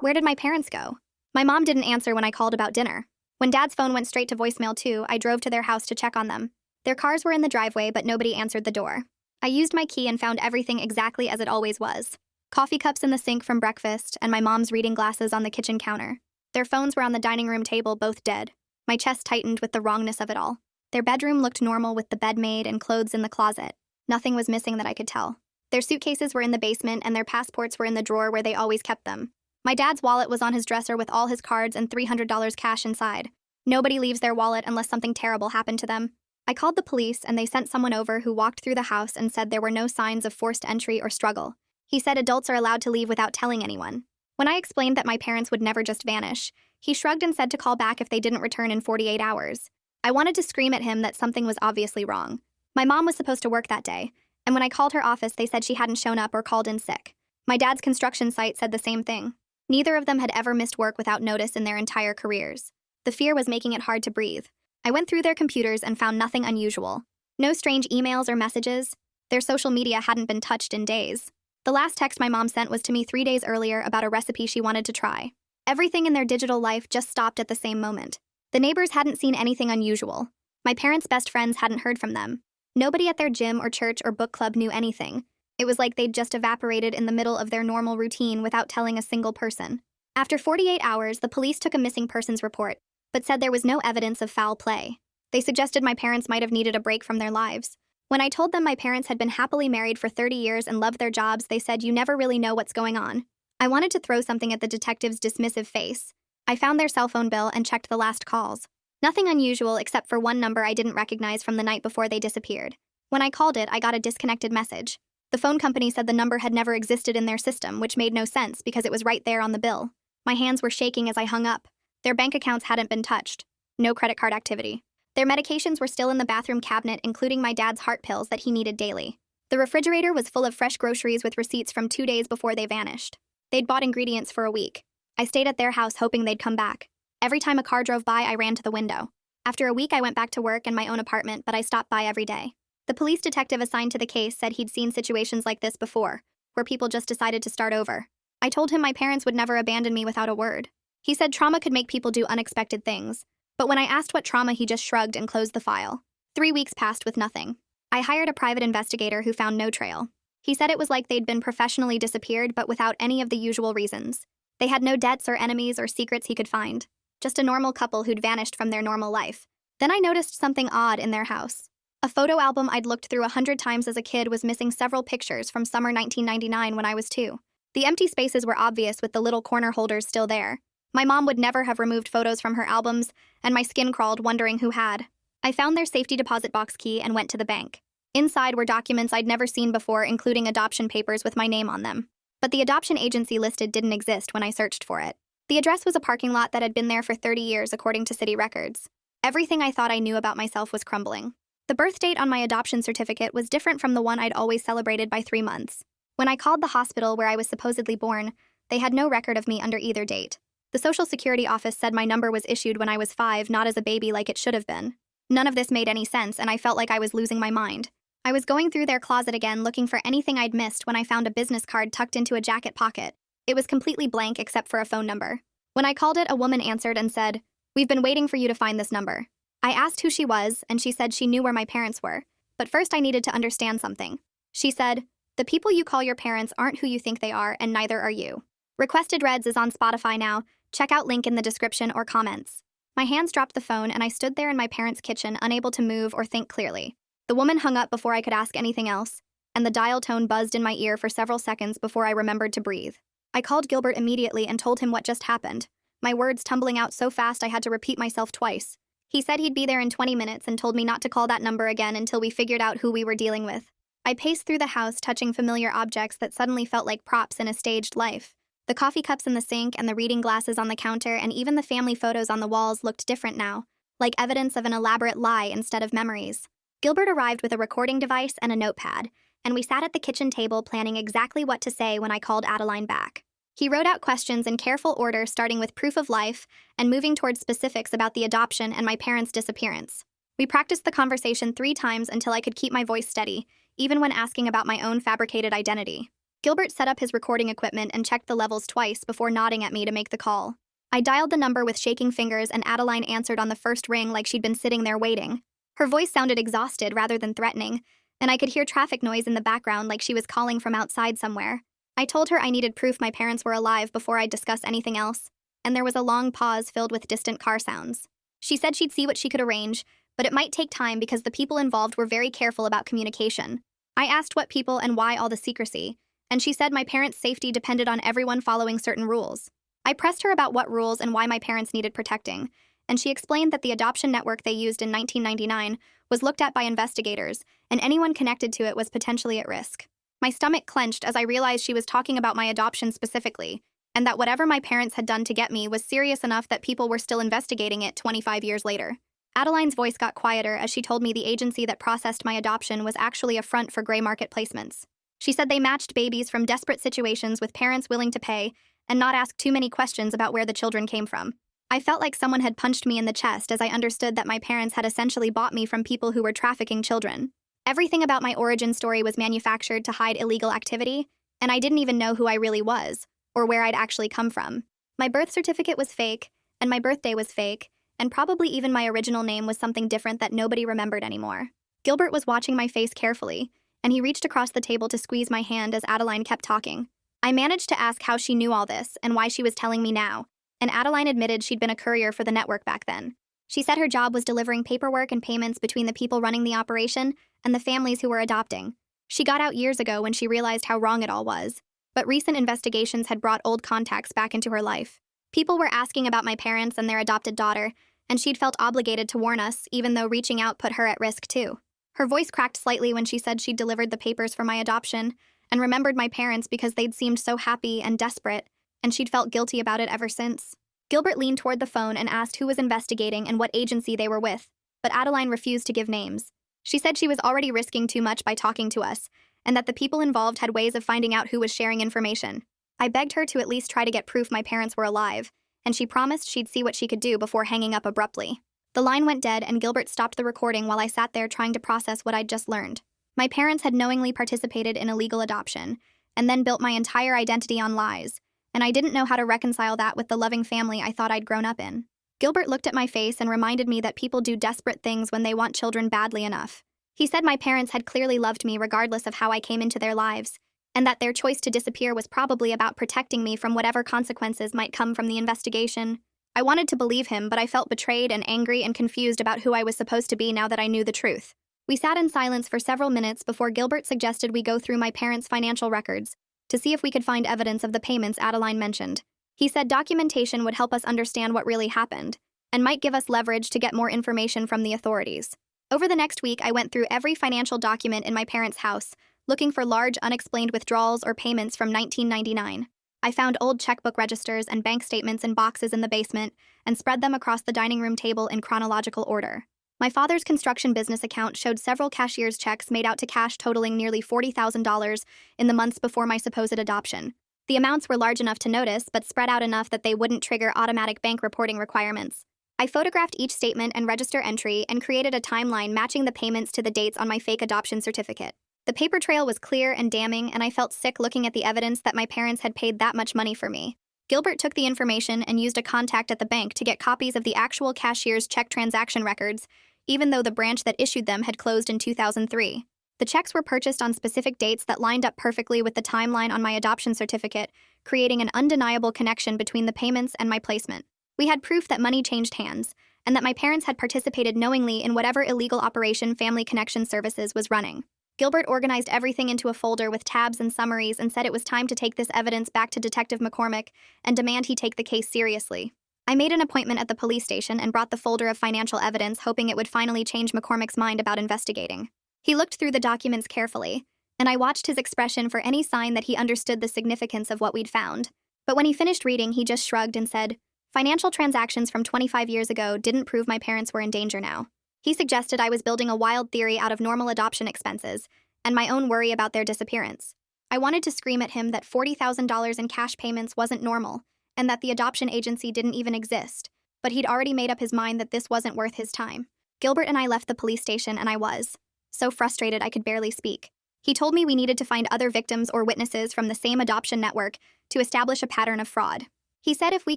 Where did my parents go? My mom didn't answer when I called about dinner. When Dad's phone went straight to voicemail too, I drove to their house to check on them. Their cars were in the driveway, but nobody answered the door. I used my key and found everything exactly as it always was. Coffee cups in the sink from breakfast, and my mom's reading glasses on the kitchen counter. Their phones were on the dining room table, both dead. My chest tightened with the wrongness of it all. Their bedroom looked normal with the bed made and clothes in the closet. Nothing was missing that I could tell. Their suitcases were in the basement and their passports were in the drawer where they always kept them. My dad's wallet was on his dresser with all his cards and $300 cash inside. Nobody leaves their wallet unless something terrible happened to them. I called the police and they sent someone over who walked through the house and said there were no signs of forced entry or struggle. He said adults are allowed to leave without telling anyone. When I explained that my parents would never just vanish, he shrugged and said to call back if they didn't return in 48 hours. I wanted to scream at him that something was obviously wrong. My mom was supposed to work that day, and when I called her office, they said she hadn't shown up or called in sick. My dad's construction site said the same thing. Neither of them had ever missed work without notice in their entire careers. The fear was making it hard to breathe. I went through their computers and found nothing unusual. No strange emails or messages. Their social media hadn't been touched in days. The last text my mom sent was to me 3 days earlier about a recipe she wanted to try. Everything in their digital life just stopped at the same moment. The neighbors hadn't seen anything unusual. My parents' best friends hadn't heard from them. Nobody at their gym or church or book club knew anything. It was like they'd just evaporated in the middle of their normal routine without telling a single person. After 48 hours, the police took a missing persons report, but said there was no evidence of foul play. They suggested my parents might have needed a break from their lives. When I told them my parents had been happily married for 30 years and loved their jobs, they said you never really know what's going on. I wanted to throw something at the detective's dismissive face. I found their cell phone bill and checked the last calls. Nothing unusual except for one number I didn't recognize from the night before they disappeared. When I called it, I got a disconnected message. The phone company said the number had never existed in their system, which made no sense because it was right there on the bill. My hands were shaking as I hung up. Their bank accounts hadn't been touched. No credit card activity. Their medications were still in the bathroom cabinet, including my dad's heart pills that he needed daily. The refrigerator was full of fresh groceries with receipts from 2 days before they vanished. They'd bought ingredients for a week. I stayed at their house hoping they'd come back. Every time a car drove by, I ran to the window. After a week, I went back to work in my own apartment, but I stopped by every day. The police detective assigned to the case said he'd seen situations like this before, where people just decided to start over. I told him my parents would never abandon me without a word. He said trauma could make people do unexpected things. But when I asked what trauma, he just shrugged and closed the file. 3 weeks passed with nothing. I hired a private investigator who found no trail. He said it was like they'd been professionally disappeared, but without any of the usual reasons. They had no debts or enemies or secrets he could find. Just a normal couple who'd vanished from their normal life. Then I noticed something odd in their house. A photo album I'd looked through 100 times as a kid was missing several pictures from summer 1999 when I was 2. The empty spaces were obvious with the little corner holders still there. My mom would never have removed photos from her albums, and my skin crawled wondering who had. I found their safety deposit box key and went to the bank. Inside were documents I'd never seen before, including adoption papers with my name on them. But the adoption agency listed didn't exist when I searched for it. The address was a parking lot that had been there for 30 years according to city records. Everything I thought I knew about myself was crumbling. The birth date on my adoption certificate was different from the one I'd always celebrated by 3 months. When I called the hospital where I was supposedly born, they had no record of me under either date. The Social Security office said my number was issued when I was 5, not as a baby like it should have been. None of this made any sense, and I felt like I was losing my mind. I was going through their closet again looking for anything I'd missed when I found a business card tucked into a jacket pocket. It was completely blank except for a phone number. When I called it, a woman answered and said, "We've been waiting for you to find this number." I asked who she was, and she said she knew where my parents were. But first I needed to understand something. She said, "The people you call your parents aren't who you think they are, and neither are you." Requested Reds is on Spotify now. Check out link in the description or comments. My hands dropped the phone and I stood there in my parents' kitchen, unable to move or think clearly. The woman hung up before I could ask anything else, and the dial tone buzzed in my ear for several seconds before I remembered to breathe. I called Gilbert immediately and told him what just happened, my words tumbling out so fast I had to repeat myself twice. He said he'd be there in 20 minutes and told me not to call that number again until we figured out who we were dealing with. I paced through the house, touching familiar objects that suddenly felt like props in a staged life. The coffee cups in the sink and the reading glasses on the counter and even the family photos on the walls looked different now, like evidence of an elaborate lie instead of memories. Gilbert arrived with a recording device and a notepad, and we sat at the kitchen table planning exactly what to say when I called Adeline back. He wrote out questions in careful order, starting with proof of life and moving towards specifics about the adoption and my parents' disappearance. We practiced the conversation 3 times until I could keep my voice steady, even when asking about my own fabricated identity. Gilbert set up his recording equipment and checked the levels twice before nodding at me to make the call. I dialed the number with shaking fingers and Adeline answered on the first ring like she'd been sitting there waiting. Her voice sounded exhausted rather than threatening, and I could hear traffic noise in the background like she was calling from outside somewhere. I told her I needed proof my parents were alive before I'd discuss anything else, and there was a long pause filled with distant car sounds. She said she'd see what she could arrange, but it might take time because the people involved were very careful about communication. I asked what people and why all the secrecy, and she said my parents' safety depended on everyone following certain rules. I pressed her about what rules and why my parents needed protecting, and she explained that the adoption network they used in 1999 was looked at by investigators, and anyone connected to it was potentially at risk. My stomach clenched as I realized she was talking about my adoption specifically, and that whatever my parents had done to get me was serious enough that people were still investigating it 25 years later. Adeline's voice got quieter as she told me the agency that processed my adoption was actually a front for gray market placements. She said they matched babies from desperate situations with parents willing to pay and not ask too many questions about where the children came from. I felt like someone had punched me in the chest as I understood that my parents had essentially bought me from people who were trafficking children. Everything about my origin story was manufactured to hide illegal activity, and I didn't even know who I really was, or where I'd actually come from. My birth certificate was fake, and my birthday was fake, and probably even my original name was something different that nobody remembered anymore. Gilbert was watching my face carefully, and he reached across the table to squeeze my hand as Adeline kept talking. I managed to ask how she knew all this and why she was telling me now, and Adeline admitted she'd been a courier for the network back then. She said her job was delivering paperwork and payments between the people running the operation and the families who were adopting. She got out years ago when she realized how wrong it all was, but recent investigations had brought old contacts back into her life. People were asking about my parents and their adopted daughter, and she'd felt obligated to warn us, even though reaching out put her at risk too. Her voice cracked slightly when she said she'd delivered the papers for my adoption and remembered my parents because they'd seemed so happy and desperate, and she'd felt guilty about it ever since. Gilbert leaned toward the phone and asked who was investigating and what agency they were with, but Adeline refused to give names. She said she was already risking too much by talking to us, and that the people involved had ways of finding out who was sharing information. I begged her to at least try to get proof my parents were alive, and she promised she'd see what she could do before hanging up abruptly. The line went dead and Gilbert stopped the recording while I sat there trying to process what I'd just learned. My parents had knowingly participated in illegal adoption, and then built my entire identity on lies, and I didn't know how to reconcile that with the loving family I thought I'd grown up in. Gilbert looked at my face and reminded me that people do desperate things when they want children badly enough. He said my parents had clearly loved me regardless of how I came into their lives, and that their choice to disappear was probably about protecting me from whatever consequences might come from the investigation. I wanted to believe him, but I felt betrayed and angry and confused about who I was supposed to be now that I knew the truth. We sat in silence for several minutes before Gilbert suggested we go through my parents' financial records to see if we could find evidence of the payments Adeline mentioned. He said documentation would help us understand what really happened, and might give us leverage to get more information from the authorities. Over the next week, I went through every financial document in my parents' house, looking for large unexplained withdrawals or payments from 1999. I found old checkbook registers and bank statements in boxes in the basement and spread them across the dining room table in chronological order. My father's construction business account showed several cashier's checks made out to cash totaling nearly $40,000 in the months before my supposed adoption. The amounts were large enough to notice, but spread out enough that they wouldn't trigger automatic bank reporting requirements. I photographed each statement and register entry and created a timeline matching the payments to the dates on my fake adoption certificate. The paper trail was clear and damning, and I felt sick looking at the evidence that my parents had paid that much money for me. Gilbert took the information and used a contact at the bank to get copies of the actual cashier's check transaction records, even though the branch that issued them had closed in 2003. The checks were purchased on specific dates that lined up perfectly with the timeline on my adoption certificate, creating an undeniable connection between the payments and my placement. We had proof that money changed hands, and that my parents had participated knowingly in whatever illegal operation Family Connection Services was running. Gilbert organized everything into a folder with tabs and summaries and said it was time to take this evidence back to Detective McCormick and demand he take the case seriously. I made an appointment at the police station and brought the folder of financial evidence, hoping it would finally change McCormick's mind about investigating. He looked through the documents carefully, and I watched his expression for any sign that he understood the significance of what we'd found. But when he finished reading, he just shrugged and said, "Financial transactions from 25 years ago didn't prove my parents were in danger now." He suggested I was building a wild theory out of normal adoption expenses and my own worry about their disappearance. I wanted to scream at him that $40,000 in cash payments wasn't normal and that the adoption agency didn't even exist, but he'd already made up his mind that this wasn't worth his time. Gilbert and I left the police station, and I was so frustrated I could barely speak. He told me we needed to find other victims or witnesses from the same adoption network to establish a pattern of fraud. He said if we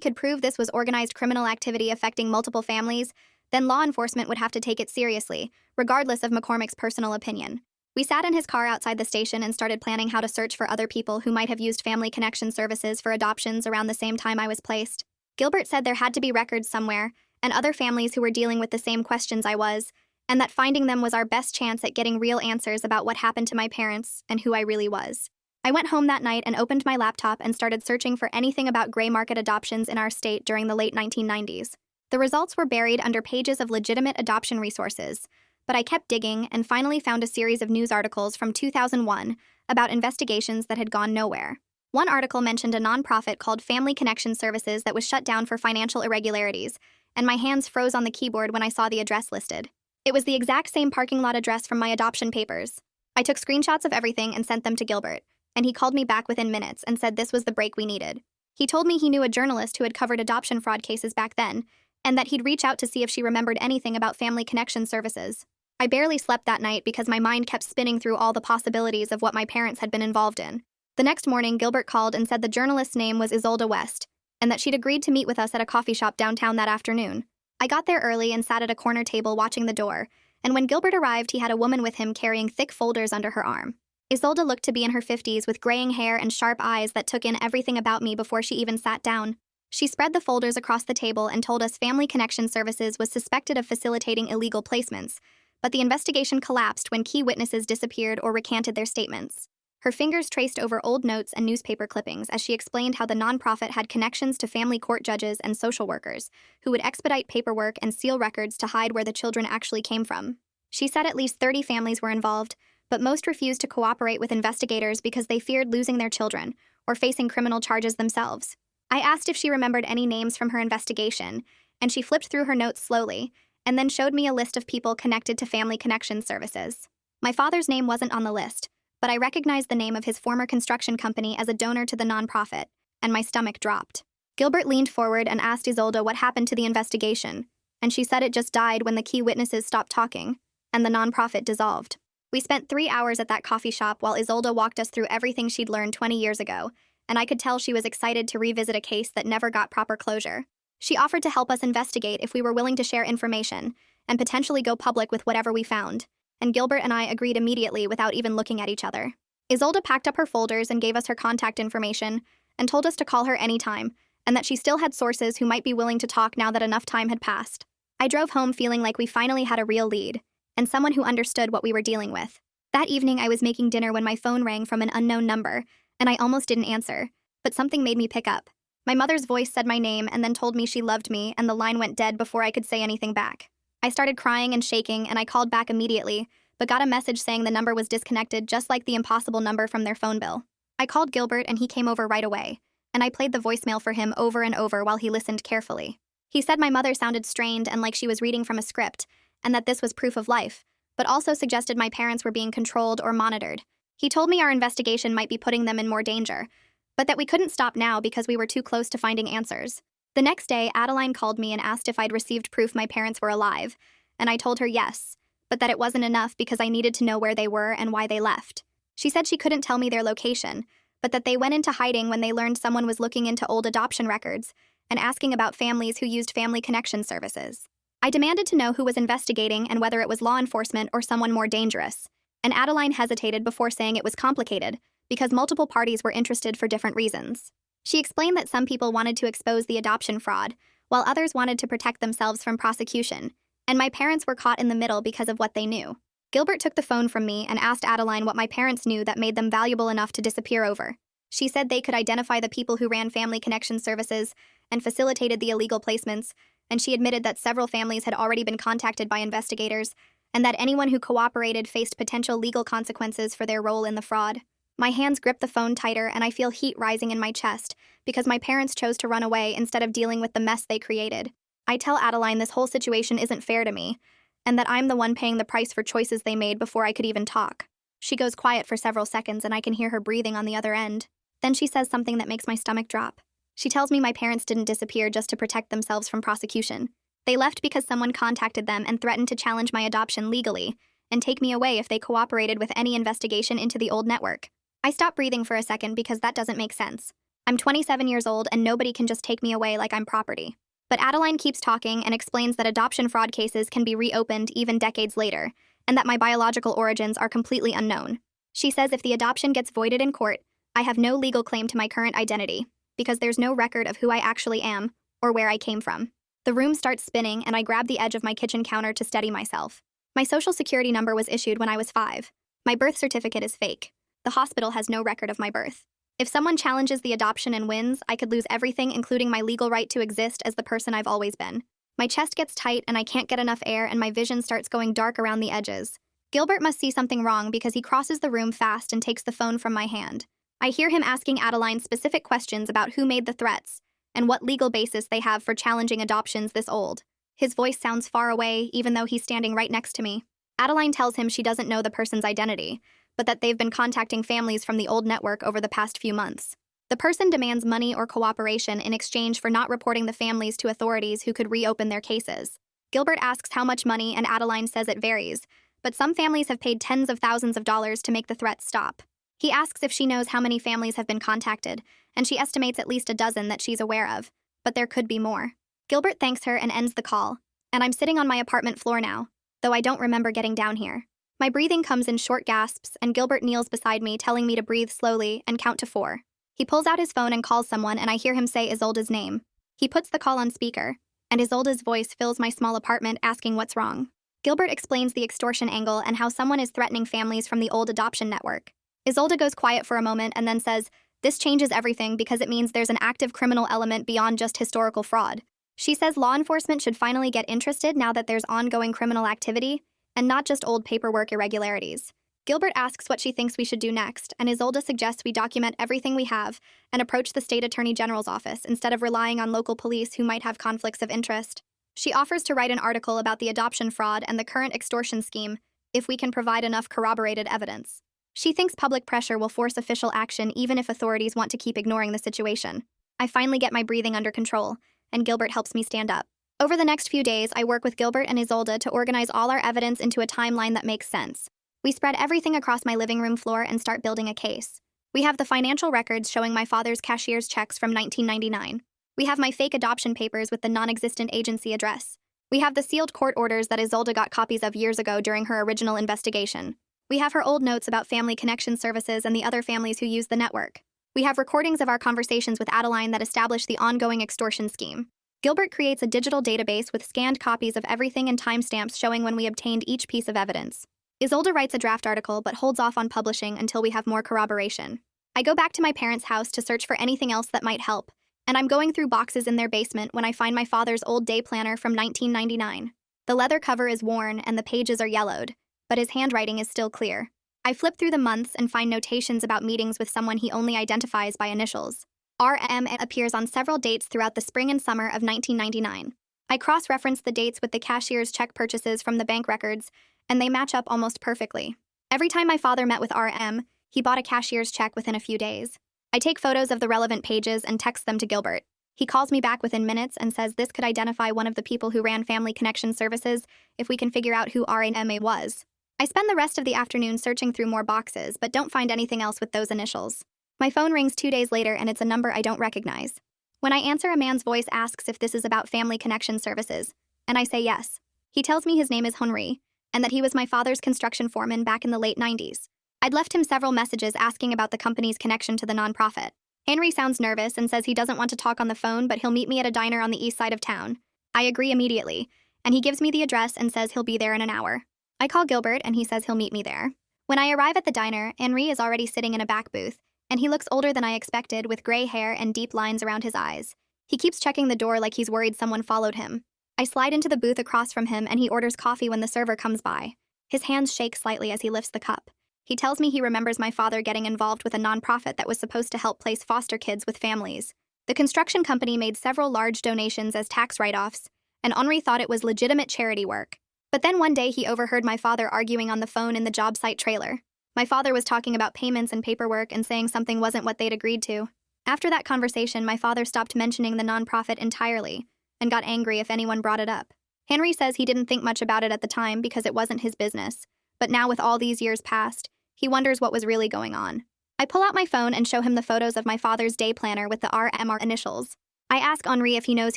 could prove this was organized criminal activity affecting multiple families, then law enforcement would have to take it seriously, regardless of McCormick's personal opinion. We sat in his car outside the station and started planning how to search for other people who might have used family connection services for adoptions around the same time I was placed. Gilbert said there had to be records somewhere, and other families who were dealing with the same questions I was, and that finding them was our best chance at getting real answers about what happened to my parents and who I really was. I went home that night and opened my laptop and started searching for anything about gray market adoptions in our state during the late 1990s. The results were buried under pages of legitimate adoption resources, but I kept digging and finally found a series of news articles from 2001 about investigations that had gone nowhere. One article mentioned a nonprofit called Family Connection Services that was shut down for financial irregularities, and my hands froze on the keyboard when I saw the address listed. It was the exact same parking lot address from my adoption papers. I took screenshots of everything and sent them to Gilbert, and he called me back within minutes and said this was the break we needed. He told me he knew a journalist who had covered adoption fraud cases back then, and that he'd reach out to see if she remembered anything about Family Connection Services. I barely slept that night because my mind kept spinning through all the possibilities of what my parents had been involved in. The next morning, Gilbert called and said the journalist's name was Isolde West, and that she'd agreed to meet with us at a coffee shop downtown that afternoon. I got there early and sat at a corner table watching the door, and when Gilbert arrived, he had a woman with him carrying thick folders under her arm. Isolde looked to be in her 50s with graying hair and sharp eyes that took in everything about me before she even sat down. She spread the folders across the table and told us Family Connection Services was suspected of facilitating illegal placements, but the investigation collapsed when key witnesses disappeared or recanted their statements. Her fingers traced over old notes and newspaper clippings as she explained how the nonprofit had connections to family court judges and social workers, who would expedite paperwork and seal records to hide where the children actually came from. She said at least 30 families were involved, but most refused to cooperate with investigators because they feared losing their children or facing criminal charges themselves. I asked if she remembered any names from her investigation, and she flipped through her notes slowly, and then showed me a list of people connected to Family Connection Services. My father's name wasn't on the list, but I recognized the name of his former construction company as a donor to the nonprofit, and my stomach dropped. Gilbert leaned forward and asked Isolde what happened to the investigation, and she said it just died when the key witnesses stopped talking, and the nonprofit dissolved. We spent 3 hours at that coffee shop while Isolde walked us through everything she'd learned 20 years ago, and I could tell she was excited to revisit a case that never got proper closure. She offered to help us investigate if we were willing to share information, and potentially go public with whatever we found, and Gilbert and I agreed immediately without even looking at each other. Isolde packed up her folders and gave us her contact information, and told us to call her anytime, and that she still had sources who might be willing to talk now that enough time had passed. I drove home feeling like we finally had a real lead, and someone who understood what we were dealing with. That evening I was making dinner when my phone rang from an unknown number, and I almost didn't answer, but something made me pick up. My mother's voice said my name and then told me she loved me, and the line went dead before I could say anything back. I started crying and shaking, and I called back immediately, but got a message saying the number was disconnected, just like the impossible number from their phone bill. I called Gilbert and he came over right away, and I played the voicemail for him over and over while he listened carefully. He said my mother sounded strained and like she was reading from a script, and that this was proof of life, but also suggested my parents were being controlled or monitored. He told me our investigation might be putting them in more danger, but that we couldn't stop now because we were too close to finding answers. The next day, Adeline called me and asked if I'd received proof my parents were alive, and I told her yes, but that it wasn't enough because I needed to know where they were and why they left. She said she couldn't tell me their location, but that they went into hiding when they learned someone was looking into old adoption records and asking about families who used Family Connection Services. I demanded to know who was investigating and whether it was law enforcement or someone more dangerous, and Adeline hesitated before saying it was complicated because multiple parties were interested for different reasons. She explained that some people wanted to expose the adoption fraud, while others wanted to protect themselves from prosecution, and my parents were caught in the middle because of what they knew. Gilbert took the phone from me and asked Adeline what my parents knew that made them valuable enough to disappear over. She said they could identify the people who ran Family Connection Services and facilitated the illegal placements, and she admitted that several families had already been contacted by investigators, and that anyone who cooperated faced potential legal consequences for their role in the fraud. My hands grip the phone tighter, and I feel heat rising in my chest because my parents chose to run away instead of dealing with the mess they created. I tell Adeline this whole situation isn't fair to me, and that I'm the one paying the price for choices they made before I could even talk. She goes quiet for several seconds, and I can hear her breathing on the other end. Then she says something that makes my stomach drop. She tells me my parents didn't disappear just to protect themselves from prosecution. They left because someone contacted them and threatened to challenge my adoption legally, and take me away if they cooperated with any investigation into the old network. I stop breathing for a second because that doesn't make sense. I'm 27 years old and nobody can just take me away like I'm property. But Adeline keeps talking and explains that adoption fraud cases can be reopened even decades later, and that my biological origins are completely unknown. She says if the adoption gets voided in court, I have no legal claim to my current identity, because there's no record of who I actually am or where I came from. The room starts spinning and I grab the edge of my kitchen counter to steady myself. My social security number was issued when I was 5. My birth certificate is fake. The hospital has no record of my birth. If someone challenges the adoption and wins, I could lose everything, including my legal right to exist as the person I've always been. My chest gets tight and I can't get enough air and my vision starts going dark around the edges. Gilbert must see something wrong because he crosses the room fast and takes the phone from my hand. I hear him asking Adeline specific questions about who made the threats and what legal basis they have for challenging adoptions this old. His voice sounds far away, even though he's standing right next to me. Adeline tells him she doesn't know the person's identity, but that they've been contacting families from the old network over the past few months. The person demands money or cooperation in exchange for not reporting the families to authorities who could reopen their cases. Gilbert asks how much money, and Adeline says it varies, but some families have paid tens of thousands of dollars to make the threats stop. He asks if she knows how many families have been contacted, and she estimates at least a dozen that she's aware of, but there could be more. Gilbert thanks her and ends the call, and I'm sitting on my apartment floor now, though I don't remember getting down here. My breathing comes in short gasps, and Gilbert kneels beside me, telling me to breathe slowly and count to 4. He pulls out his phone and calls someone, and I hear him say Isolda's name. He puts the call on speaker, and Isolda's voice fills my small apartment, asking what's wrong. Gilbert explains the extortion angle and how someone is threatening families from the old adoption network. Isolda goes quiet for a moment and then says, "This changes everything because it means there's an active criminal element beyond just historical fraud." She says law enforcement should finally get interested now that there's ongoing criminal activity, and not just old paperwork irregularities. Gilbert asks what she thinks we should do next, and Isolda suggests we document everything we have and approach the state attorney general's office instead of relying on local police who might have conflicts of interest. She offers to write an article about the adoption fraud and the current extortion scheme if we can provide enough corroborated evidence. She thinks public pressure will force official action even if authorities want to keep ignoring the situation. I finally get my breathing under control, and Gilbert helps me stand up. Over the next few days, I work with Gilbert and Isolda to organize all our evidence into a timeline that makes sense. We spread everything across my living room floor and start building a case. We have the financial records showing my father's cashier's checks from 1999. We have my fake adoption papers with the non-existent agency address. We have the sealed court orders that Isolda got copies of years ago during her original investigation. We have her old notes about family connection services and the other families who use the network. We have recordings of our conversations with Adeline that establish the ongoing extortion scheme. Gilbert creates a digital database with scanned copies of everything and timestamps showing when we obtained each piece of evidence. Isolda writes a draft article but holds off on publishing until we have more corroboration. I go back to my parents' house to search for anything else that might help, and I'm going through boxes in their basement when I find my father's old day planner from 1999. The leather cover is worn and the pages are yellowed, but his handwriting is still clear. I flip through the months and find notations about meetings with someone he only identifies by initials. RM appears on several dates throughout the spring and summer of 1999. I cross-reference the dates with the cashier's check purchases from the bank records, and they match up almost perfectly. Every time my father met with RM, he bought a cashier's check within a few days. I take photos of the relevant pages and text them to Gilbert. He calls me back within minutes and says this could identify one of the people who ran family connection services if we can figure out who RM was. I spend the rest of the afternoon searching through more boxes, but don't find anything else with those initials. My phone rings 2 days later, and it's a number I don't recognize. When I answer, a man's voice asks if this is about family connection services, and I say yes. He tells me his name is Henry, and that he was my father's construction foreman back in the late 90s. I'd left him several messages asking about the company's connection to the nonprofit. Henry sounds nervous and says he doesn't want to talk on the phone, but he'll meet me at a diner on the east side of town. I agree immediately, and he gives me the address and says he'll be there in an hour. I call Gilbert, and he says he'll meet me there. When I arrive at the diner, Henry is already sitting in a back booth, and he looks older than I expected, with gray hair and deep lines around his eyes. He keeps checking the door like he's worried someone followed him. I slide into the booth across from him, and he orders coffee when the server comes by. His hands shake slightly as he lifts the cup. He tells me he remembers my father getting involved with a nonprofit that was supposed to help place foster kids with families. The construction company made several large donations as tax write-offs, and Henry thought it was legitimate charity work. But then one day he overheard my father arguing on the phone in the job site trailer. My father was talking about payments and paperwork and saying something wasn't what they'd agreed to. After that conversation, my father stopped mentioning the nonprofit entirely and got angry if anyone brought it up. Henry says he didn't think much about it at the time because it wasn't his business, But now with all these years past, he wonders what was really going on. I pull out my phone and show him the photos of my father's day planner with the RMR initials. I ask Henri if he knows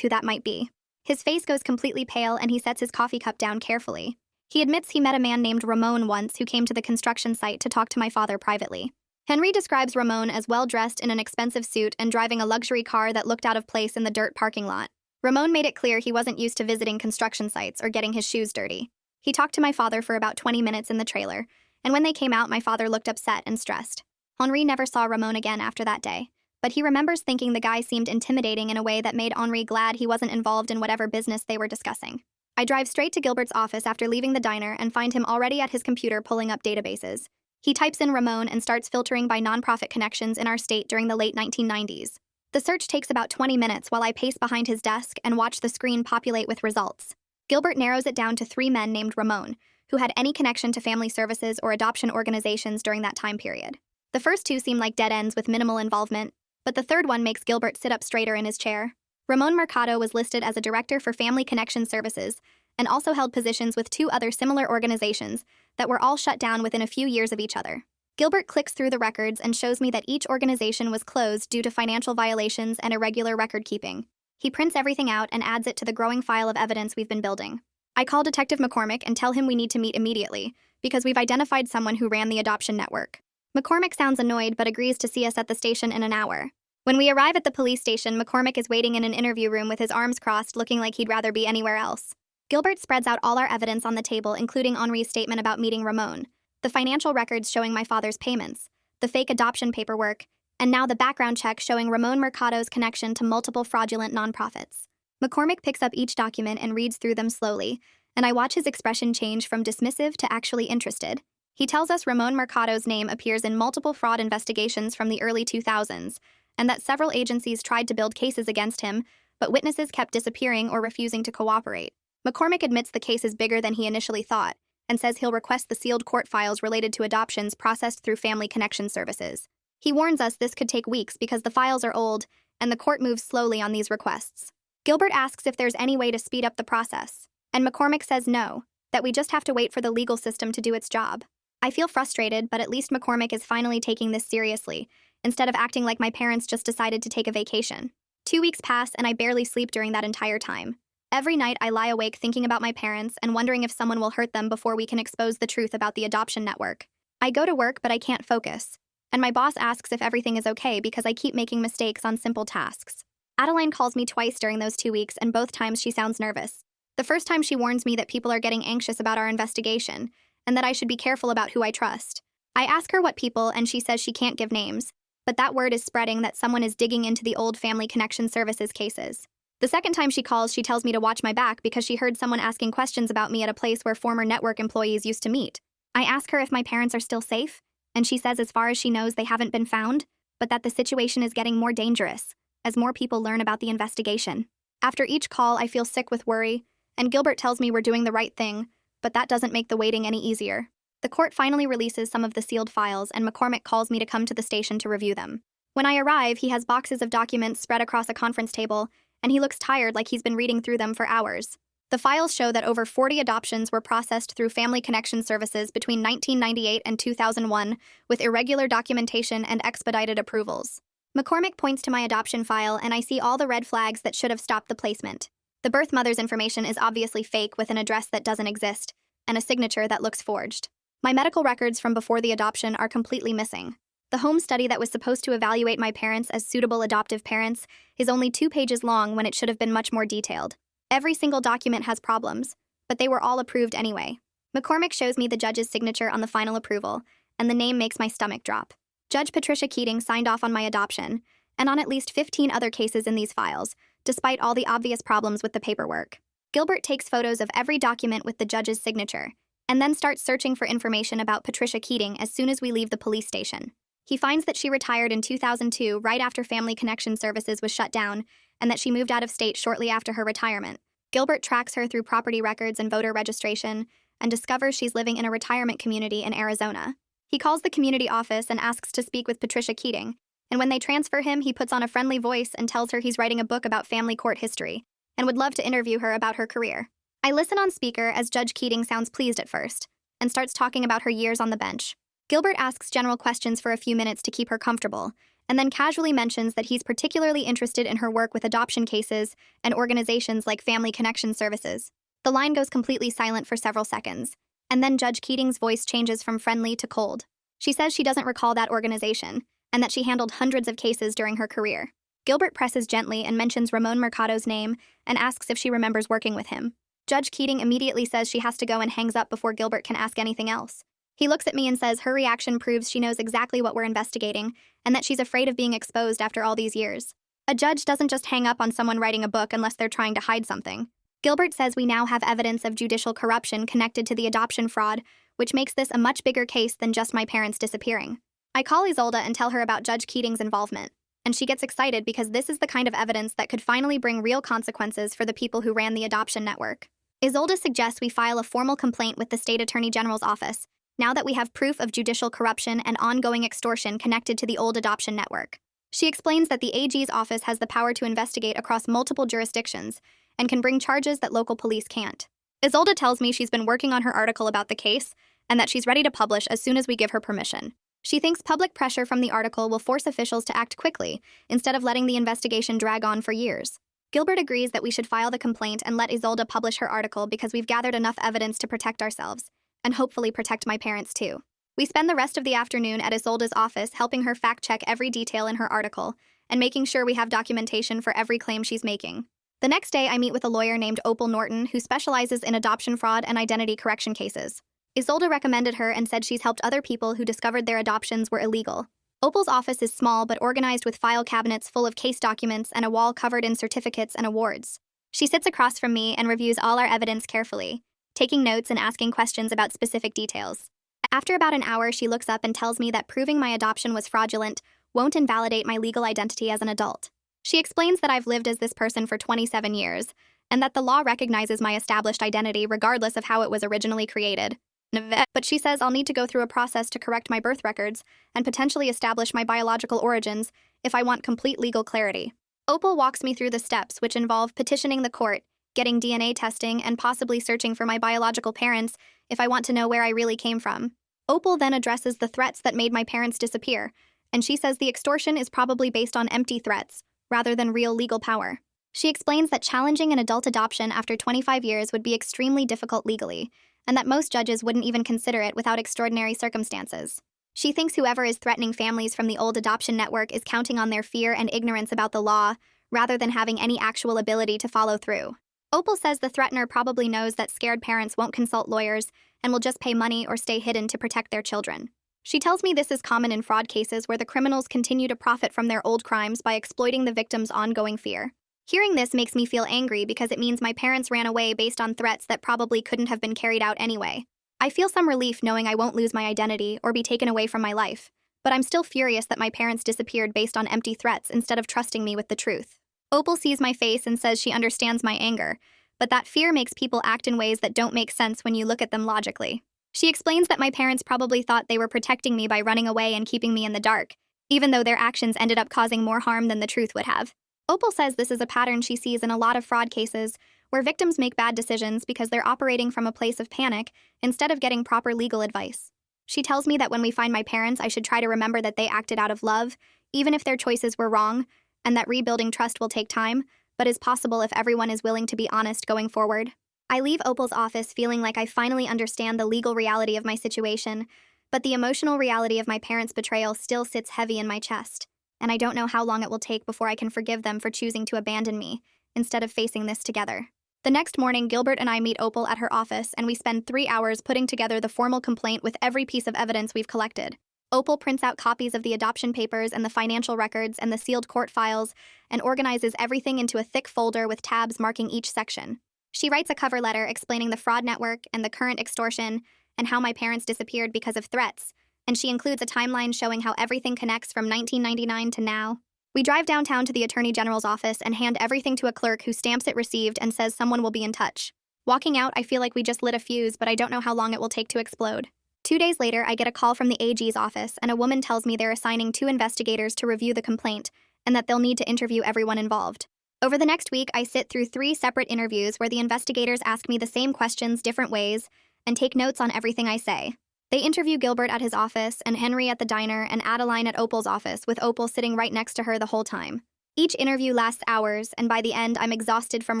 who that might be. His face goes completely pale and he sets his coffee cup down carefully. He admits he met a man named Ramon once who came to the construction site to talk to my father privately. Henri describes Ramon as well-dressed in an expensive suit and driving a luxury car that looked out of place in the dirt parking lot. Ramon made it clear he wasn't used to visiting construction sites or getting his shoes dirty. He talked to my father for about 20 minutes in the trailer, and when they came out, my father looked upset and stressed. Henri never saw Ramon again after that day, but he remembers thinking the guy seemed intimidating in a way that made Henri glad he wasn't involved in whatever business they were discussing. I drive straight to Gilbert's office after leaving the diner and find him already at his computer pulling up databases. He types in Ramon and starts filtering by nonprofit connections in our state during the late 1990s. The search takes about 20 minutes while I pace behind his desk and watch the screen populate with results. Gilbert narrows it down to 3 men named Ramon, who had any connection to family services or adoption organizations during that time period. The first 2 seem like dead ends with minimal involvement, but the third one makes Gilbert sit up straighter in his chair. Ramon Mercado was listed as a director for Family Connection Services and also held positions with 2 other similar organizations that were all shut down within a few years of each other. Gilbert clicks through the records and shows me that each organization was closed due to financial violations and irregular record keeping. He prints everything out and adds it to the growing file of evidence we've been building. I call Detective McCormick and tell him we need to meet immediately because we've identified someone who ran the adoption network. McCormick sounds annoyed but agrees to see us at the station in an hour. When we arrive at the police station, McCormick is waiting in an interview room with his arms crossed, looking like he'd rather be anywhere else. Gilbert spreads out all our evidence on the table, including Henri's statement about meeting Ramon, the financial records showing my father's payments, the fake adoption paperwork, and now the background check showing Ramon Mercado's connection to multiple fraudulent nonprofits. McCormick picks up each document and reads through them slowly, and I watch his expression change from dismissive to actually interested. He tells us Ramon Mercado's name appears in multiple fraud investigations from the early 2000s, and that several agencies tried to build cases against him, but witnesses kept disappearing or refusing to cooperate. McCormick admits the case is bigger than he initially thought, and says he'll request the sealed court files related to adoptions processed through Family Connection Services. He warns us this could take weeks because the files are old, and the court moves slowly on these requests. Gilbert asks if there's any way to speed up the process, and McCormick says no, that we just have to wait for the legal system to do its job. I feel frustrated, but at least McCormick is finally taking this seriously, instead of acting like my parents just decided to take a vacation. 2 weeks pass, and I barely sleep during that entire time. Every night, I lie awake thinking about my parents and wondering if someone will hurt them before we can expose the truth about the adoption network. I go to work, but I can't focus, and my boss asks if everything is okay because I keep making mistakes on simple tasks. Adeline calls me twice during those 2 weeks, and both times she sounds nervous. The first time she warns me that people are getting anxious about our investigation, and that I should be careful about who I trust. I ask her what people, and she says she can't give names, but that word is spreading that someone is digging into the old Family Connection Services cases. The second time she calls, she tells me to watch my back because she heard someone asking questions about me at a place where former network employees used to meet. I ask her if my parents are still safe, and she says as far as she knows they haven't been found, but that the situation is getting more dangerous as more people learn about the investigation. After each call, I feel sick with worry, and Gilbert tells me we're doing the right thing, but that doesn't make the waiting any easier. The court finally releases some of the sealed files, and McCormick calls me to come to the station to review them. When I arrive, he has boxes of documents spread across a conference table, and he looks tired like he's been reading through them for hours. The files show that over 40 adoptions were processed through Family Connection Services between 1998 and 2001, with irregular documentation and expedited approvals. McCormick points to my adoption file, and I see all the red flags that should have stopped the placement. The birth mother's information is obviously fake with an address that doesn't exist, and a signature that looks forged. My medical records from before the adoption are completely missing. The home study that was supposed to evaluate my parents as suitable adoptive parents is only 2 pages long when it should have been much more detailed. Every single document has problems, but they were all approved anyway. McCormick shows me the judge's signature on the final approval, and the name makes my stomach drop. Judge Patricia Keating signed off on my adoption, and on at least 15 other cases in these files, despite all the obvious problems with the paperwork. Gilbert takes photos of every document with the judge's signature, and then starts searching for information about Patricia Keating as soon as we leave the police station. He finds that she retired in 2002 right after Family Connection Services was shut down, and that she moved out of state shortly after her retirement. Gilbert tracks her through property records and voter registration, and discovers she's living in a retirement community in Arizona. He calls the community office and asks to speak with Patricia Keating, and when they transfer him, he puts on a friendly voice and tells her he's writing a book about family court history, and would love to interview her about her career. I listen on speaker as Judge Keating sounds pleased at first, and starts talking about her years on the bench. Gilbert asks general questions for a few minutes to keep her comfortable, and then casually mentions that he's particularly interested in her work with adoption cases and organizations like Family Connection Services. The line goes completely silent for several seconds, and then Judge Keating's voice changes from friendly to cold. She says she doesn't recall that organization, and that she handled hundreds of cases during her career. Gilbert presses gently and mentions Ramon Mercado's name and asks if she remembers working with him. Judge Keating immediately says she has to go and hangs up before Gilbert can ask anything else. He looks at me and says her reaction proves she knows exactly what we're investigating and that she's afraid of being exposed after all these years. A judge doesn't just hang up on someone writing a book unless they're trying to hide something. Gilbert says we now have evidence of judicial corruption connected to the adoption fraud, which makes this a much bigger case than just my parents disappearing. I call Isolda and tell her about Judge Keating's involvement, and she gets excited because this is the kind of evidence that could finally bring real consequences for the people who ran the adoption network. Isolda suggests we file a formal complaint with the State Attorney General's office, now that we have proof of judicial corruption and ongoing extortion connected to the old adoption network. She explains that the AG's office has the power to investigate across multiple jurisdictions and can bring charges that local police can't. Isolda tells me she's been working on her article about the case and that she's ready to publish as soon as we give her permission. She thinks public pressure from the article will force officials to act quickly instead of letting the investigation drag on for years. Gilbert agrees that we should file the complaint and let Isolda publish her article because we've gathered enough evidence to protect ourselves, and hopefully protect my parents too. We spend the rest of the afternoon at Isolda's office helping her fact-check every detail in her article and making sure we have documentation for every claim she's making. The next day, I meet with a lawyer named Opal Norton who specializes in adoption fraud and identity correction cases. Isolda recommended her and said she's helped other people who discovered their adoptions were illegal. Opal's office is small but organized with file cabinets full of case documents and a wall covered in certificates and awards. She sits across from me and reviews all our evidence carefully, taking notes and asking questions about specific details. After about an hour, she looks up and tells me that proving my adoption was fraudulent won't invalidate my legal identity as an adult. She explains that I've lived as this person for 27 years, and that the law recognizes my established identity regardless of how it was originally created. But she says I'll need to go through a process to correct my birth records and potentially establish my biological origins if I want complete legal clarity. Opal walks me through the steps, which involve petitioning the court, getting DNA testing, and possibly searching for my biological parents if I want to know where I really came from. Opal then addresses the threats that made my parents disappear, and she says the extortion is probably based on empty threats, rather than real legal power. She explains that challenging an adult adoption after 25 years would be extremely difficult legally, and that most judges wouldn't even consider it without extraordinary circumstances. She thinks whoever is threatening families from the old adoption network is counting on their fear and ignorance about the law, rather than having any actual ability to follow through. Opal says the threatener probably knows that scared parents won't consult lawyers and will just pay money or stay hidden to protect their children. She tells me this is common in fraud cases where the criminals continue to profit from their old crimes by exploiting the victim's ongoing fear. Hearing this makes me feel angry because it means my parents ran away based on threats that probably couldn't have been carried out anyway. I feel some relief knowing I won't lose my identity or be taken away from my life, but I'm still furious that my parents disappeared based on empty threats instead of trusting me with the truth. Opal sees my face and says she understands my anger, but that fear makes people act in ways that don't make sense when you look at them logically. She explains that my parents probably thought they were protecting me by running away and keeping me in the dark, even though their actions ended up causing more harm than the truth would have. Opal says this is a pattern she sees in a lot of fraud cases, where victims make bad decisions because they're operating from a place of panic instead of getting proper legal advice. She tells me that when we find my parents, I should try to remember that they acted out of love, even if their choices were wrong, and that rebuilding trust will take time, but is possible if everyone is willing to be honest going forward. I leave Opal's office feeling like I finally understand the legal reality of my situation, but the emotional reality of my parents' betrayal still sits heavy in my chest, and I don't know how long it will take before I can forgive them for choosing to abandon me, instead of facing this together. The next morning, Gilbert and I meet Opal at her office, and we spend 3 hours putting together the formal complaint with every piece of evidence we've collected. Opal prints out copies of the adoption papers and the financial records and the sealed court files, and organizes everything into a thick folder with tabs marking each section. She writes a cover letter explaining the fraud network and the current extortion and how my parents disappeared because of threats, and she includes a timeline showing how everything connects from 1999 to now. We drive downtown to the Attorney General's office and hand everything to a clerk who stamps it received and says someone will be in touch. Walking out, I feel like we just lit a fuse, but I don't know how long it will take to explode. 2 days later, I get a call from the AG's office, and a woman tells me they're assigning 2 investigators to review the complaint, and that they'll need to interview everyone involved. Over the next week, I sit through 3 separate interviews where the investigators ask me the same questions different ways, and take notes on everything I say. They interview Gilbert at his office, and Henry at the diner, and Adeline at Opal's office, with Opal sitting right next to her the whole time. Each interview lasts hours, and by the end, I'm exhausted from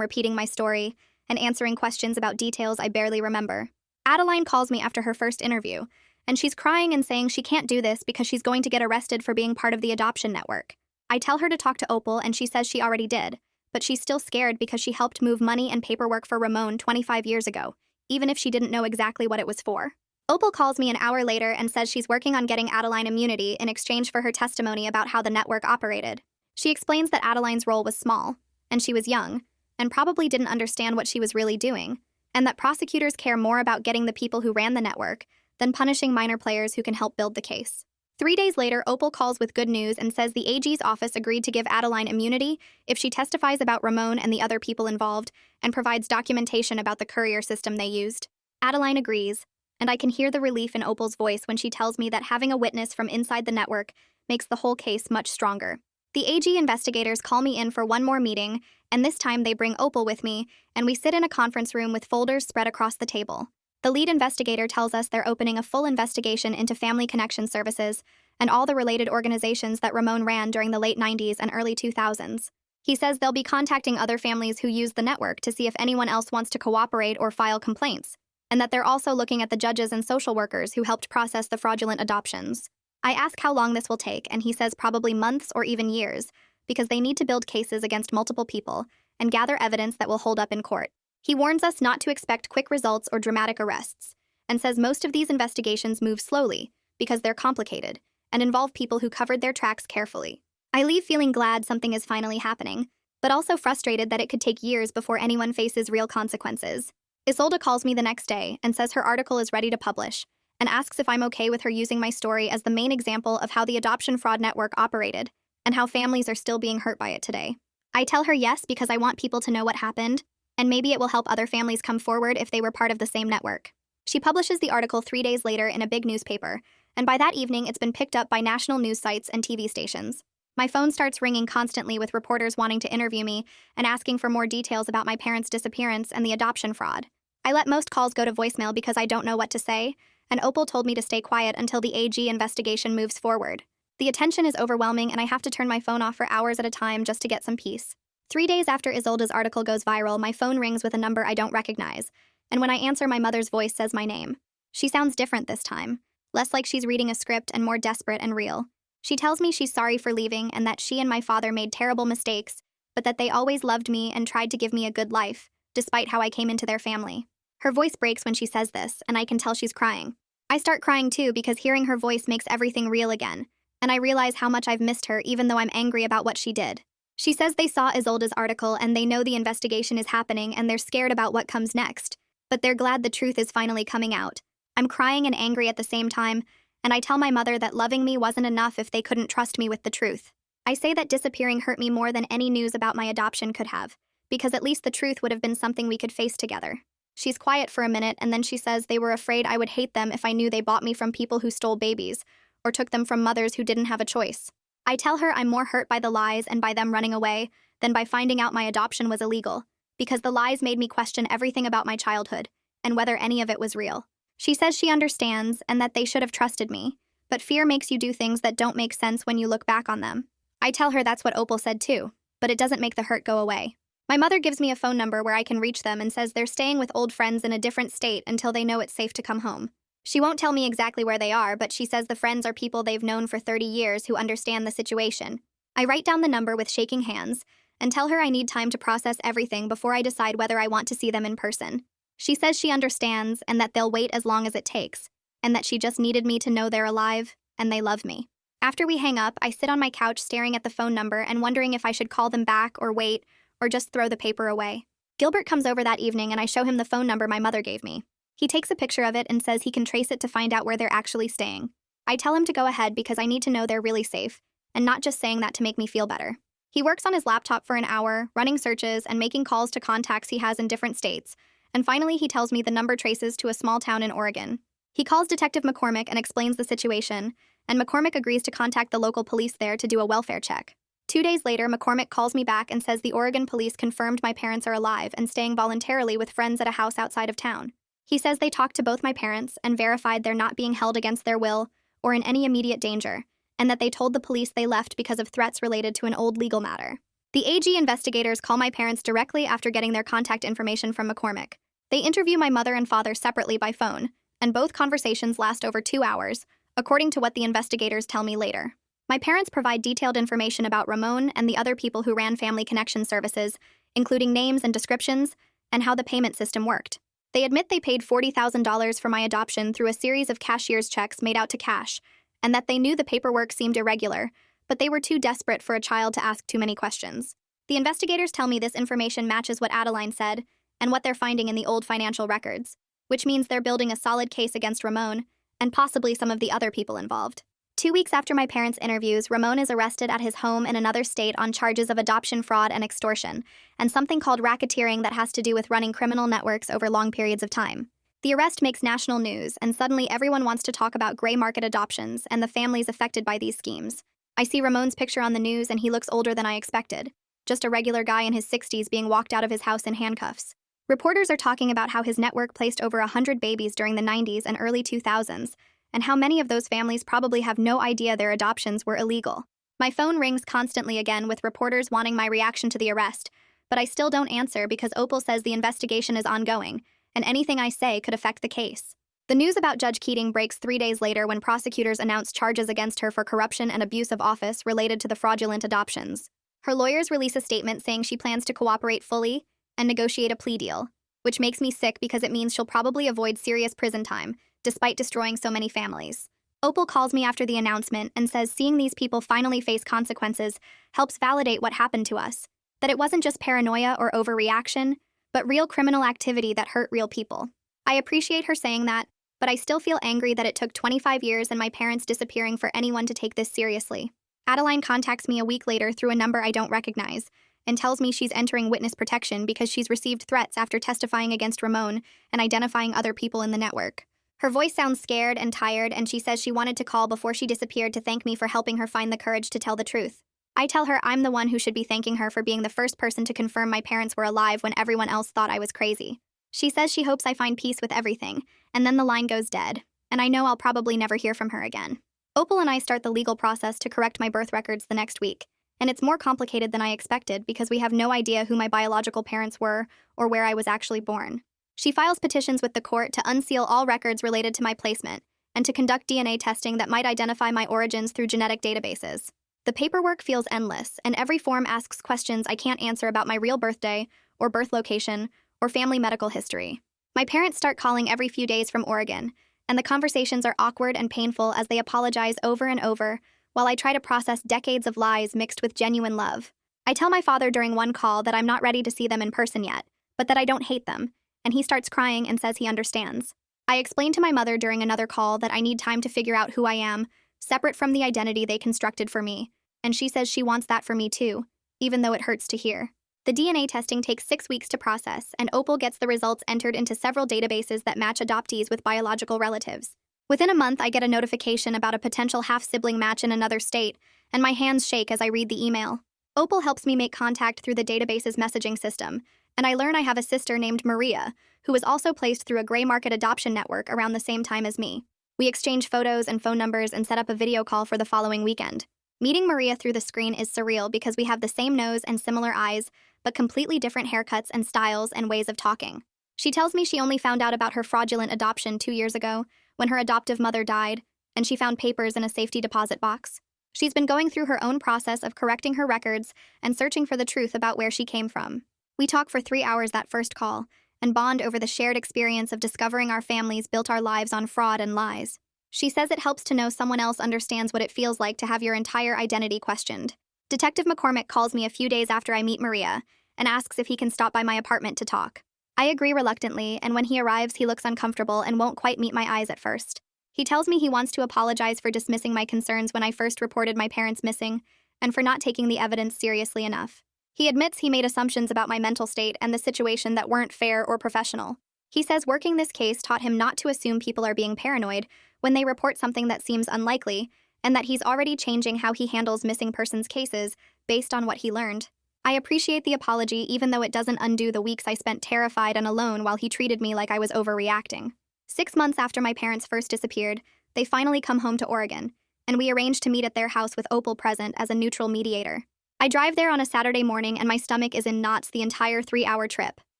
repeating my story and answering questions about details I barely remember. Adeline calls me after her first interview, and she's crying and saying she can't do this because she's going to get arrested for being part of the adoption network. I tell her to talk to Opal, and she says she already did, but she's still scared because she helped move money and paperwork for Ramon 25 years ago, even if she didn't know exactly what it was for. Opal calls me an hour later and says she's working on getting Adeline immunity in exchange for her testimony about how the network operated. She explains that Adeline's role was small, and she was young, and probably didn't understand what she was really doing, and that prosecutors care more about getting the people who ran the network than punishing minor players who can help build the case. 3 days later, Opal calls with good news and says the AG's office agreed to give Adeline immunity if she testifies about Ramon and the other people involved and provides documentation about the courier system they used. Adeline agrees, and I can hear the relief in Opal's voice when she tells me that having a witness from inside the network makes the whole case much stronger. The AG investigators call me in for one more meeting, and this time they bring Opal with me, and we sit in a conference room with folders spread across the table. The lead investigator tells us they're opening a full investigation into Family Connection Services and all the related organizations that Ramon ran during the late 90s and early 2000s. He says they'll be contacting other families who use the network to see if anyone else wants to cooperate or file complaints, and that they're also looking at the judges and social workers who helped process the fraudulent adoptions. I ask how long this will take, and he says probably months or even years, because they need to build cases against multiple people and gather evidence that will hold up in court. He warns us not to expect quick results or dramatic arrests, and says most of these investigations move slowly because they're complicated and involve people who covered their tracks carefully. I leave feeling glad something is finally happening, but also frustrated that it could take years before anyone faces real consequences. Isolde calls me the next day and says her article is ready to publish, and asks if I'm okay with her using my story as the main example of how the adoption fraud network operated and how families are still being hurt by it today. I tell her yes because I want people to know what happened, and maybe it will help other families come forward if they were part of the same network. She publishes the article 3 days later in a big newspaper, and by that evening it's been picked up by national news sites and TV stations. My phone starts ringing constantly with reporters wanting to interview me and asking for more details about my parents' disappearance and the adoption fraud. I let most calls go to voicemail because I don't know what to say, and Opal told me to stay quiet until the AG investigation moves forward. The attention is overwhelming, and I have to turn my phone off for hours at a time just to get some peace. 3 days after Isolde's article goes viral, my phone rings with a number I don't recognize, and when I answer, my mother's voice says my name. She sounds different this time, less like she's reading a script and more desperate and real. She tells me she's sorry for leaving and that she and my father made terrible mistakes, but that they always loved me and tried to give me a good life, despite how I came into their family. Her voice breaks when she says this, and I can tell she's crying. I start crying too because hearing her voice makes everything real again, and I realize how much I've missed her even though I'm angry about what she did. She says they saw Isolde's article and they know the investigation is happening and they're scared about what comes next, but they're glad the truth is finally coming out. I'm crying and angry at the same time, and I tell my mother that loving me wasn't enough if they couldn't trust me with the truth. I say that disappearing hurt me more than any news about my adoption could have, because at least the truth would have been something we could face together. She's quiet for a minute, and then she says they were afraid I would hate them if I knew they bought me from people who stole babies, or took them from mothers who didn't have a choice. I tell her I'm more hurt by the lies and by them running away than by finding out my adoption was illegal, because the lies made me question everything about my childhood, and whether any of it was real. She says she understands and that they should have trusted me, but fear makes you do things that don't make sense when you look back on them. I tell her that's what Opal said too, but it doesn't make the hurt go away. My mother gives me a phone number where I can reach them and says they're staying with old friends in a different state until they know it's safe to come home. She won't tell me exactly where they are, but she says the friends are people they've known for 30 years who understand the situation. I write down the number with shaking hands and tell her I need time to process everything before I decide whether I want to see them in person. She says she understands and that they'll wait as long as it takes, and that she just needed me to know they're alive and they love me. After we hang up, I sit on my couch staring at the phone number and wondering if I should call them back or wait or just throw the paper away. Gilbert comes over that evening and I show him the phone number my mother gave me. He takes a picture of it and says he can trace it to find out where they're actually staying. I tell him to go ahead because I need to know they're really safe, and not just saying that to make me feel better. He works on his laptop for an hour, running searches and making calls to contacts he has in different states, and finally he tells me the number traces to a small town in Oregon. He calls Detective McCormick and explains the situation, and McCormick agrees to contact the local police there to do a welfare check. 2 days later, McCormick calls me back and says the Oregon police confirmed my parents are alive and staying voluntarily with friends at a house outside of town. He says they talked to both my parents and verified they're not being held against their will or in any immediate danger, and that they told the police they left because of threats related to an old legal matter. The AG investigators call my parents directly after getting their contact information from McCormick. They interview my mother and father separately by phone, and both conversations last over 2 hours, according to what the investigators tell me later. My parents provide detailed information about Ramon and the other people who ran family connection services, including names and descriptions, and how the payment system worked. They admit they paid $40,000 for my adoption through a series of cashier's checks made out to cash, and that they knew the paperwork seemed irregular, but they were too desperate for a child to ask too many questions. The investigators tell me this information matches what Adeline said and what they're finding in the old financial records, which means they're building a solid case against Ramon and possibly some of the other people involved. 2 weeks after my parents' interviews, Ramon is arrested at his home in another state on charges of adoption fraud and extortion, and something called racketeering that has to do with running criminal networks over long periods of time. The arrest makes national news, and suddenly everyone wants to talk about gray market adoptions and the families affected by these schemes. I see Ramon's picture on the news, and he looks older than I expected. Just a regular guy in his 60s being walked out of his house in handcuffs. Reporters are talking about how his network placed over 100 babies during the 90s and early 2000s, and how many of those families probably have no idea their adoptions were illegal. My phone rings constantly again with reporters wanting my reaction to the arrest, but I still don't answer because Opal says the investigation is ongoing, and anything I say could affect the case. The news about Judge Keating breaks 3 days later when prosecutors announce charges against her for corruption and abuse of office related to the fraudulent adoptions. Her lawyers release a statement saying she plans to cooperate fully and negotiate a plea deal, which makes me sick because it means she'll probably avoid serious prison time, despite destroying so many families. Opal calls me after the announcement and says seeing these people finally face consequences helps validate what happened to us, that it wasn't just paranoia or overreaction, but real criminal activity that hurt real people. I appreciate her saying that, but I still feel angry that it took 25 years and my parents disappearing for anyone to take this seriously. Adeline contacts me a week later through a number I don't recognize and tells me she's entering witness protection because she's received threats after testifying against Ramon and identifying other people in the network. Her voice sounds scared and tired, and she says she wanted to call before she disappeared to thank me for helping her find the courage to tell the truth. I tell her I'm the one who should be thanking her for being the first person to confirm my parents were alive when everyone else thought I was crazy. She says she hopes I find peace with everything, and then the line goes dead, and I know I'll probably never hear from her again. Opal and I start the legal process to correct my birth records the next week, and it's more complicated than I expected because we have no idea who my biological parents were or where I was actually born. She files petitions with the court to unseal all records related to my placement and to conduct DNA testing that might identify my origins through genetic databases. The paperwork feels endless, and every form asks questions I can't answer about my real birthday or birth location or family medical history. My parents start calling every few days from Oregon, and the conversations are awkward and painful as they apologize over and over while I try to process decades of lies mixed with genuine love. I tell my father during one call that I'm not ready to see them in person yet, but that I don't hate them, and he starts crying and says he understands. I explain to my mother during another call that I need time to figure out who I am, separate from the identity they constructed for me, and she says she wants that for me too, even though it hurts to hear. The DNA testing takes 6 weeks to process, and Opal gets the results entered into several databases that match adoptees with biological relatives. Within a month, I get a notification about a potential half-sibling match in another state, and my hands shake as I read the email. Opal helps me make contact through the database's messaging system, and I learn I have a sister named Maria, who was also placed through a gray market adoption network around the same time as me. We exchange photos and phone numbers and set up a video call for the following weekend. Meeting Maria through the screen is surreal because we have the same nose and similar eyes, but completely different haircuts and styles and ways of talking. She tells me she only found out about her fraudulent adoption 2 years ago, when her adoptive mother died, and she found papers in a safety deposit box. She's been going through her own process of correcting her records and searching for the truth about where she came from. We talk for 3 hours that first call, and bond over the shared experience of discovering our families built our lives on fraud and lies. She says it helps to know someone else understands what it feels like to have your entire identity questioned. Detective McCormick calls me a few days after I meet Maria and asks if he can stop by my apartment to talk. I agree reluctantly, and when he arrives, he looks uncomfortable and won't quite meet my eyes at first. He tells me he wants to apologize for dismissing my concerns when I first reported my parents missing and for not taking the evidence seriously enough. He admits he made assumptions about my mental state and the situation that weren't fair or professional. He says working this case taught him not to assume people are being paranoid when they report something that seems unlikely, and that he's already changing how he handles missing persons cases based on what he learned. I appreciate the apology even though it doesn't undo the weeks I spent terrified and alone while he treated me like I was overreacting. 6 months after my parents first disappeared, they finally come home to Oregon, and we arranged to meet at their house with Opal present as a neutral mediator. I drive there on a Saturday morning and my stomach is in knots the entire 3-hour trip.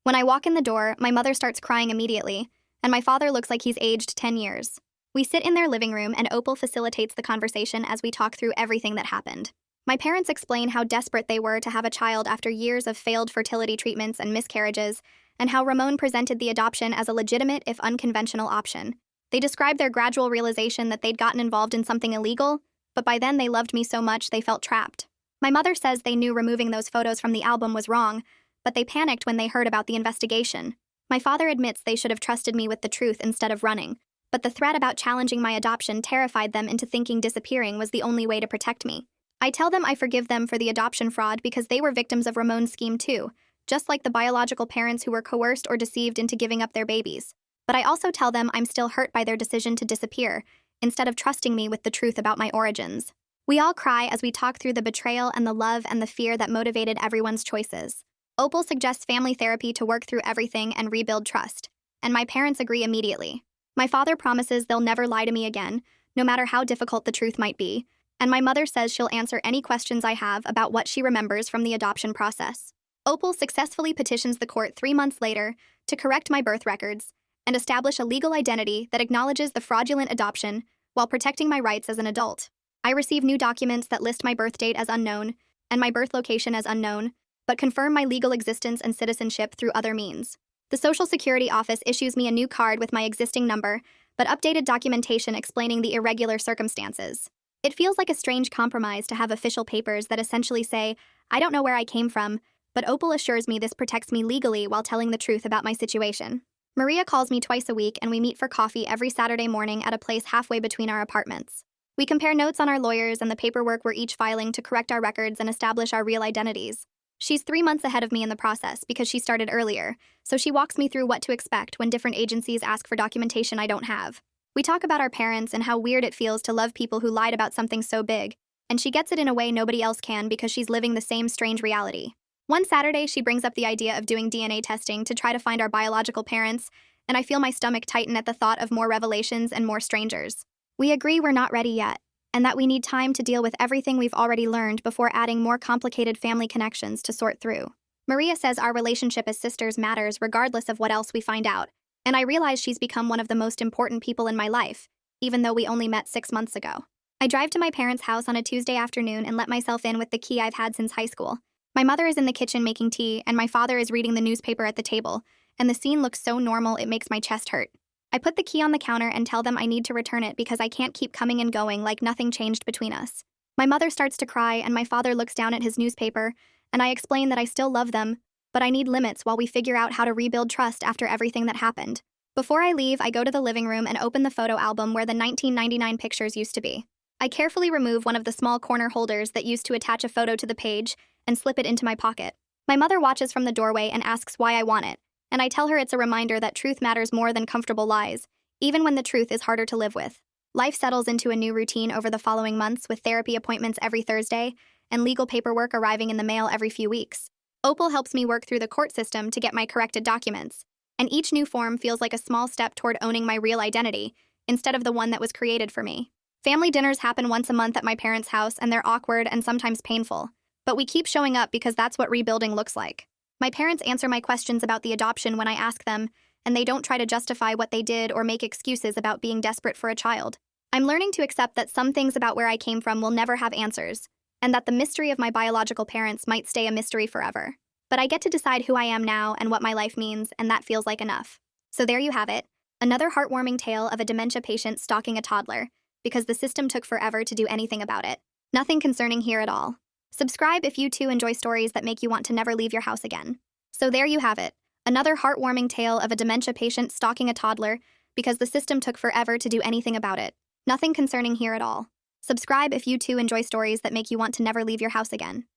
When I walk in the door, my mother starts crying immediately, and my father looks like he's aged 10 years. We sit in their living room and Opal facilitates the conversation as we talk through everything that happened. My parents explain how desperate they were to have a child after years of failed fertility treatments and miscarriages, and how Ramon presented the adoption as a legitimate if unconventional option. They described their gradual realization that they'd gotten involved in something illegal, but by then they loved me so much they felt trapped. My mother says they knew removing those photos from the album was wrong, but they panicked when they heard about the investigation. My father admits they should have trusted me with the truth instead of running, but the threat about challenging my adoption terrified them into thinking disappearing was the only way to protect me. I tell them I forgive them for the adoption fraud because they were victims of Ramon's scheme too, just like the biological parents who were coerced or deceived into giving up their babies. But I also tell them I'm still hurt by their decision to disappear, instead of trusting me with the truth about my origins. We all cry as we talk through the betrayal and the love and the fear that motivated everyone's choices. Opal suggests family therapy to work through everything and rebuild trust, and my parents agree immediately. My father promises they'll never lie to me again, no matter how difficult the truth might be, and my mother says she'll answer any questions I have about what she remembers from the adoption process. Opal successfully petitions the court 3 months later to correct my birth records and establish a legal identity that acknowledges the fraudulent adoption while protecting my rights as an adult. I receive new documents that list my birth date as unknown and my birth location as unknown, but confirm my legal existence and citizenship through other means. The Social Security office issues me a new card with my existing number, but updated documentation explaining the irregular circumstances. It feels like a strange compromise to have official papers that essentially say, I don't know where I came from, but Opal assures me this protects me legally while telling the truth about my situation. Maria calls me twice a week and we meet for coffee every Saturday morning at a place halfway between our apartments. We compare notes on our lawyers and the paperwork we're each filing to correct our records and establish our real identities. She's 3 months ahead of me in the process because she started earlier, so she walks me through what to expect when different agencies ask for documentation I don't have. We talk about our parents and how weird it feels to love people who lied about something so big, and she gets it in a way nobody else can because she's living the same strange reality. One Saturday, she brings up the idea of doing DNA testing to try to find our biological parents, and I feel my stomach tighten at the thought of more revelations and more strangers. We agree we're not ready yet, and that we need time to deal with everything we've already learned before adding more complicated family connections to sort through. Maria says our relationship as sisters matters regardless of what else we find out, and I realize she's become one of the most important people in my life, even though we only met 6 months ago. I drive to my parents' house on a Tuesday afternoon and let myself in with the key I've had since high school. My mother is in the kitchen making tea, and my father is reading the newspaper at the table, and the scene looks so normal it makes my chest hurt. I put the key on the counter and tell them I need to return it because I can't keep coming and going like nothing changed between us. My mother starts to cry and my father looks down at his newspaper, and I explain that I still love them, but I need limits while we figure out how to rebuild trust after everything that happened. Before I leave, I go to the living room and open the photo album where the 1999 pictures used to be. I carefully remove one of the small corner holders that used to attach a photo to the page and slip it into my pocket. My mother watches from the doorway and asks why I want it, and I tell her it's a reminder that truth matters more than comfortable lies, even when the truth is harder to live with. Life settles into a new routine over the following months with therapy appointments every Thursday and legal paperwork arriving in the mail every few weeks. Opal helps me work through the court system to get my corrected documents, and each new form feels like a small step toward owning my real identity, instead of the one that was created for me. Family dinners happen once a month at my parents' house, and they're awkward and sometimes painful, but we keep showing up because that's what rebuilding looks like. My parents answer my questions about the adoption when I ask them, and they don't try to justify what they did or make excuses about being desperate for a child. I'm learning to accept that some things about where I came from will never have answers, and that the mystery of my biological parents might stay a mystery forever. But I get to decide who I am now and what my life means, and that feels like enough. So there you have it, another heartwarming tale of a dementia patient stalking a toddler, because the system took forever to do anything about it. Nothing concerning here at all. Subscribe if you too enjoy stories that make you want to never leave your house again. So there you have it, another heartwarming tale of a dementia patient stalking a toddler because the system took forever to do anything about it. Nothing concerning here at all. Subscribe if you too enjoy stories that make you want to never leave your house again.